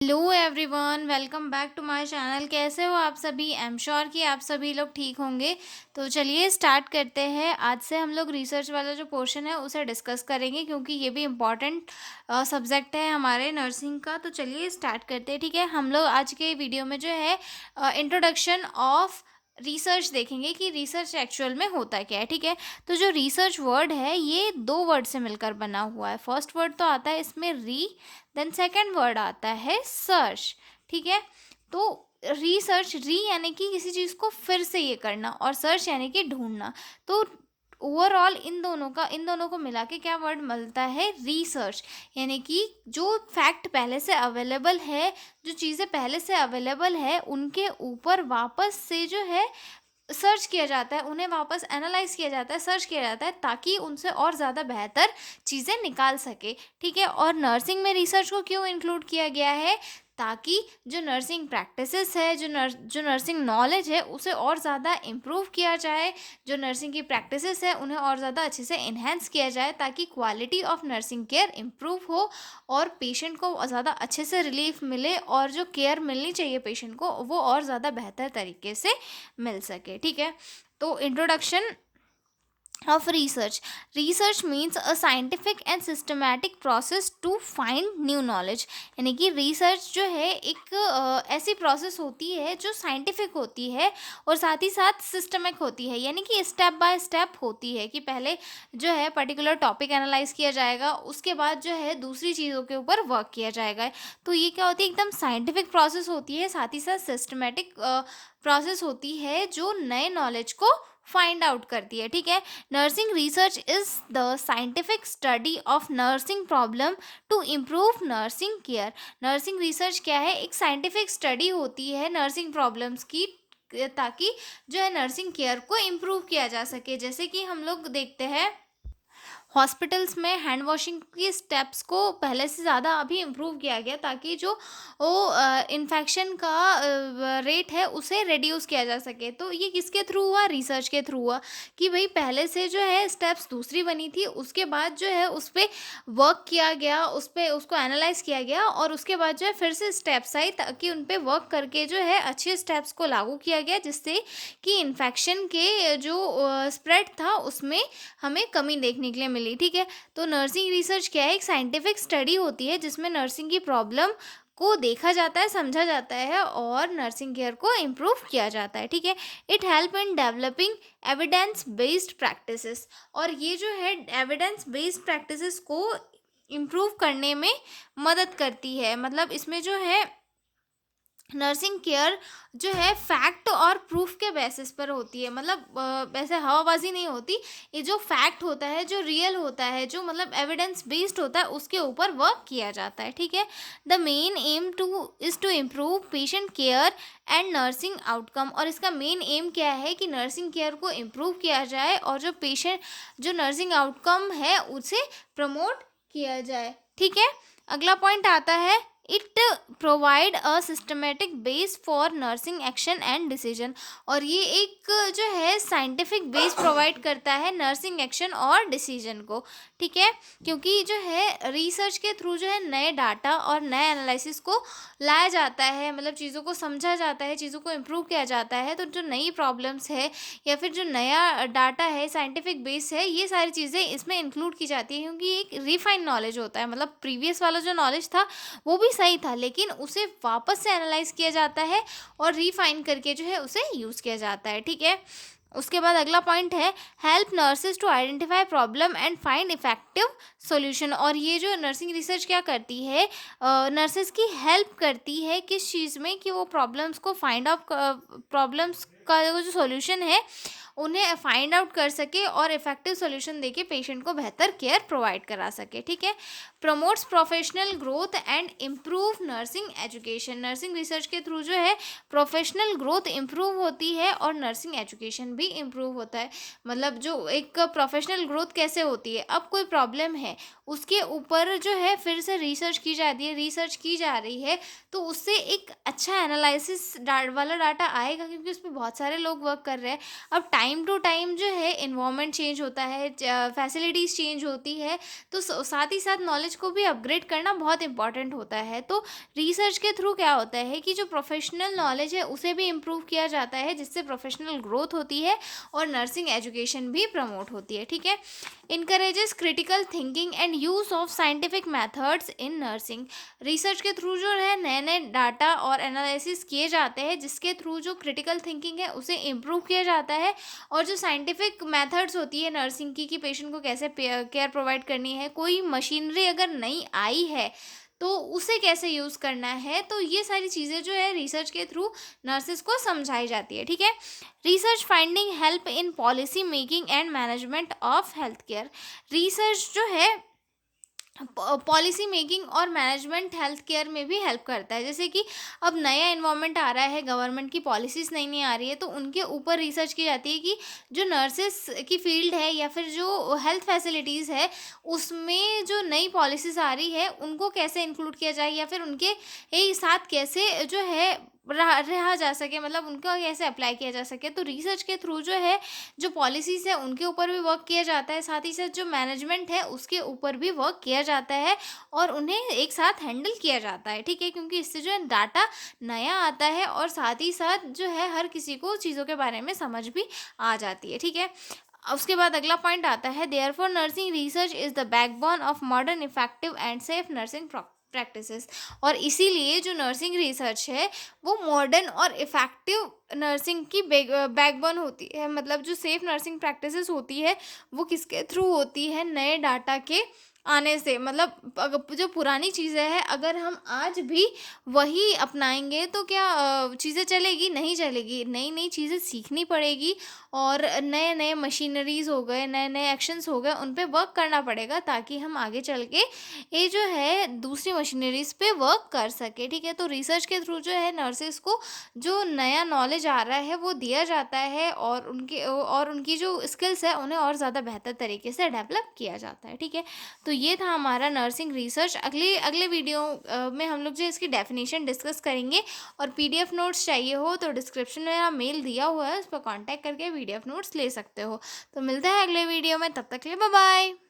Hello everyone, welcome back to my channel. कैसे हो आप सभी? आई एम श्योर कि आप सभी लोग ठीक होंगे। तो चलिए स्टार्ट करते हैं। आज से हम लोग रिसर्च वाला जो पोर्शन है उसे डिस्कस करेंगे, क्योंकि ये भी इम्पॉर्टेंट सब्जेक्ट है हमारे नर्सिंग का। तो चलिए स्टार्ट करते हैं। ठीक है, हम लोग आज के वीडियो में जो है इंट्रोडक्शन ऑफ रिसर्च देखेंगे कि रिसर्च एक्चुअल में होता क्या है। ठीक है, तो जो रिसर्च वर्ड है ये दो वर्ड से मिलकर बना हुआ है। फर्स्ट वर्ड तो आता है इसमें री, देन सेकंड वर्ड आता है सर्च। ठीक है, तो रिसर्च, री यानी कि किसी चीज़ को फिर से ये करना, और सर्च यानी कि ढूंढना। तो ओवरऑल इन दोनों को मिला के क्या वर्ड मिलता है? रिसर्च। यानी कि जो फैक्ट पहले से अवेलेबल है, जो चीज़ें पहले से अवेलेबल है, उनके ऊपर वापस से जो है सर्च किया जाता है, उन्हें वापस एनालाइज किया जाता है, सर्च किया जाता है, ताकि उनसे और ज़्यादा बेहतर चीज़ें निकाल सके। ठीक है, और नर्सिंग में रिसर्च को क्यों इंक्लूड किया गया है? ताकि जो नर्सिंग प्रैक्टिसेस है, जो नर्सिंग नॉलेज है, उसे और ज़्यादा इम्प्रूव किया जाए। जो नर्सिंग की प्रैक्टिसेस है उन्हें और ज़्यादा अच्छे से इन्हेंस किया जाए, ताकि quality of nursing care improve हो और पेशेंट को ज़्यादा अच्छे से रिलीफ मिले, और जो केयर मिलनी चाहिए पेशेंट को वो और ज़्यादा बेहतर तरीके से मिल सके। ठीक है, तो introduction of research means a scientific and systematic process to find new knowledge। यानी कि रिसर्च जो है एक ऐसी प्रोसेस होती है जो साइंटिफिक होती है और साथ ही साथ सिस्टमिक होती है। यानी कि स्टेप बाय स्टेप होती है कि पहले जो है पर्टिकुलर टॉपिक एनालाइज किया जाएगा, उसके बाद जो है दूसरी चीज़ों के ऊपर वर्क किया जाएगा। तो ये क्या होती है? एकदम साइंटिफिक प्रोसेस होती है, साथ ही साथ सिस्टमेटिक प्रोसेस होती है जो नए नॉलेज को फाइंड आउट करती है। ठीक है, nursing research is the scientific study of nursing problem to improve nursing care. Nursing research क्या है? एक साइंटिफिक स्टडी होती है नर्सिंग प्रॉब्लम्स की, ताकि जो है नर्सिंग केयर को इम्प्रूव किया जा सके। जैसे कि हम लोग देखते हैं हॉस्पिटल्स में हैंड वॉशिंग की स्टेप्स को पहले से ज़्यादा अभी इम्प्रूव किया गया, ताकि जो वो इन्फेक्शन का रेट है उसे रिड्यूस किया जा सके। तो ये किसके थ्रू हुआ? रिसर्च के थ्रू हुआ। कि भाई पहले से जो है स्टेप्स दूसरी बनी थी, उसके बाद जो है उस पर वर्क किया गया, उस पर उसको एनालाइज किया गया, और उसके बाद जो है फिर से स्टेप्स आई, ताकि उन पर वर्क करके जो है अच्छे स्टेप्स को लागू किया गया, जिससे कि इन्फेक्शन के जो स्प्रेड था उसमें हमें कमी देखने के लिए मिली। ठीक है, तो नर्सिंग रिसर्च क्या है? एक साइंटिफिक स्टडी होती है जिसमें नर्सिंग की प्रॉब्लम को देखा जाता है, समझा जाता है, और नर्सिंग केयर को इम्प्रूव किया जाता है। ठीक है, it help in developing evidence based practices. और ये जो है एविडेंस बेस्ड प्रैक्टिसेस को इम्प्रूव करने में मदद करती है। मतलब इसमें जो है नर्सिंग केयर जो है फैक्ट और प्रूफ के बेसिस पर होती है। मतलब वैसे हवाबाजी नहीं होती। ये जो फैक्ट होता है, जो रियल होता है, जो मतलब एविडेंस बेस्ड होता है, उसके ऊपर वर्क किया जाता है। ठीक है, the main aim to improve patient care and nursing outcome. और इसका मेन एम क्या है? कि नर्सिंग केयर को इम्प्रूव किया जाए, और जो नर्सिंग आउटकम है उसे प्रमोट किया जाए। ठीक है, अगला पॉइंट आता है, it provide a systematic base for nursing action and decision. और ये एक जो है साइंटिफिक बेस प्रोवाइड करता है नर्सिंग एक्शन और डिसीजन को। ठीक है, क्योंकि जो है रिसर्च के थ्रू जो है नए डाटा और नए एनालिसिस को लाया जाता है, मतलब चीज़ों को समझा जाता है, चीज़ों को इम्प्रूव किया जाता है। तो जो नई प्रॉब्लम्स है या फिर जो नया डाटा है, साइंटिफिक बेस है, ये सारी चीज़ें इसमें इंक्लूड की जाती है, क्योंकि एक रिफाइंड नॉलेज होता है। मतलब प्रीवियस वाला जो नॉलेज था वो भी सही था, लेकिन उसे वापस से एनालाइज किया जाता है और रिफाइन करके जो है उसे यूज़ किया जाता है। ठीक है, उसके बाद अगला पॉइंट है, help nurses to identify problem and find effective solution. और ये जो नर्सिंग रिसर्च क्या करती है? नर्सेज की हेल्प करती है किस चीज़ में? कि वो प्रॉब्लम्स को फाइंड आउट, प्रॉब्लम्स का जो सॉल्यूशन है उन्हें फाइंड आउट कर सके, और इफेक्टिव सॉल्यूशन देके पेशेंट को बेहतर केयर प्रोवाइड करा सके। ठीक है, promotes professional growth and improve nursing education. Nursing research के थ्रू जो है प्रोफेशनल ग्रोथ इम्प्रूव होती है और नर्सिंग एजुकेशन भी इम्प्रूव होता है। मतलब जो एक प्रोफेशनल ग्रोथ कैसे होती है? अब कोई प्रॉब्लम है, उसके ऊपर जो है फिर से रिसर्च की जाती है, रिसर्च की जा रही है, तो उससे एक अच्छा एनालिसिस वाला डाटा आएगा, क्योंकि उस पर बहुत सारे लोग वर्क कर रहे हैं। अब टाइम टू टाइम जो है इन्वायरमेंट चेंज होता है, फैसिलिटीज़ चेंज होती है, तो साथ ही साथ नॉलेज नॉलेज को भी अपग्रेड करना बहुत इंपॉर्टेंट होता है। तो रिसर्च के थ्रू क्या होता है कि जो प्रोफेशनल नॉलेज है उसे भी इम्प्रूव किया जाता है, जिससे प्रोफेशनल ग्रोथ होती है और नर्सिंग एजुकेशन भी प्रमोट होती है। ठीक है। Encourages critical thinking and use of scientific methods in nursing. Research के थ्रू जो है नए नए डाटा और एनालिसिस किए जाते हैं, जिसके थ्रू जो क्रिटिकल थिंकिंग है उसे इम्प्रूव किया जाता है, और जो साइंटिफिक मेथड्स होती है नर्सिंग की कि पेशेंट को कैसे केयर प्रोवाइड करनी है, कोई मशीनरी अगर नई आई है तो उसे कैसे यूज़ करना है, तो ये सारी चीज़ें जो है रिसर्च के थ्रू नर्सेस को समझाई जाती है। ठीक है। Research finding help in policy making and management of health care. Research जो है पॉलिसी मेकिंग और मैनेजमेंट हेल्थ केयर में भी हेल्प करता है। जैसे कि अब नया इन्वायरमेंट आ रहा है, गवर्नमेंट की पॉलिसीज़ नई नई आ रही है, तो उनके ऊपर रिसर्च की जाती है कि जो नर्सेस की फील्ड है या फिर जो हेल्थ फैसिलिटीज़ है उसमें जो नई पॉलिसीज़ आ रही है उनको कैसे इंक्लूड किया जाए, या फिर उनके साथ कैसे जो है रहा जा सके, मतलब उनका कैसे अप्लाई किया जा सके। तो रिसर्च के थ्रू जो है जो पॉलिसीज़ है उनके ऊपर भी वर्क किया जाता है, साथ ही साथ जो मैनेजमेंट है उसके ऊपर भी वर्क किया जाता है और उन्हें एक साथ हैंडल किया जाता है। ठीक है। क्योंकि इससे जो है डाटा नया आता है और साथ ही साथ जो है हर किसी को चीज़ों के बारे में समझ भी आ जाती है। ठीक है। उसके बाद अगला पॉइंट आता है, therefore nursing research is the backbone of modern effective and safe nursing practices. और इसीलिए जो नर्सिंग रिसर्च है वो मॉडर्न और इफ़ेक्टिव नर्सिंग की बैकबोन होती है। मतलब जो सेफ नर्सिंग प्रैक्टिसेस होती है वो किसके थ्रू होती है, नए डाटा के आने से। मतलब जो पुरानी चीज़ें हैं अगर हम आज भी वही अपनाएंगे तो क्या चीज़ें चलेगी? नहीं चलेगी। नई नई चीज़ें सीखनी पड़ेगी और नए नए मशीनरीज़ हो गए, नए नए एक्शंस हो गए, उन पे वर्क करना पड़ेगा ताकि हम आगे चल के ये जो है दूसरी मशीनरीज़ पे वर्क कर सके। ठीक है। तो रिसर्च के थ्रू जो है नर्सेस को जो नया नॉलेज आ रहा है वो दिया जाता है और उनकी जो स्किल्स है उन्हें और ज़्यादा बेहतर तरीके से डेवलप किया जाता है। ठीक है। तो ये था हमारा नर्सिंग रिसर्च। अगले अगले वीडियो में हम लोग जो इसकी डेफिनेशन डिस्कस करेंगे, और पीडीएफ नोट्स चाहिए हो तो डिस्क्रिप्शन में मेरा मेल दिया हुआ है, उस पर कॉन्टैक्ट करके पीडीएफ नोट्स ले सकते हो। तो मिलते हैं अगले वीडियो में, तब तक के लिए बाय बाय।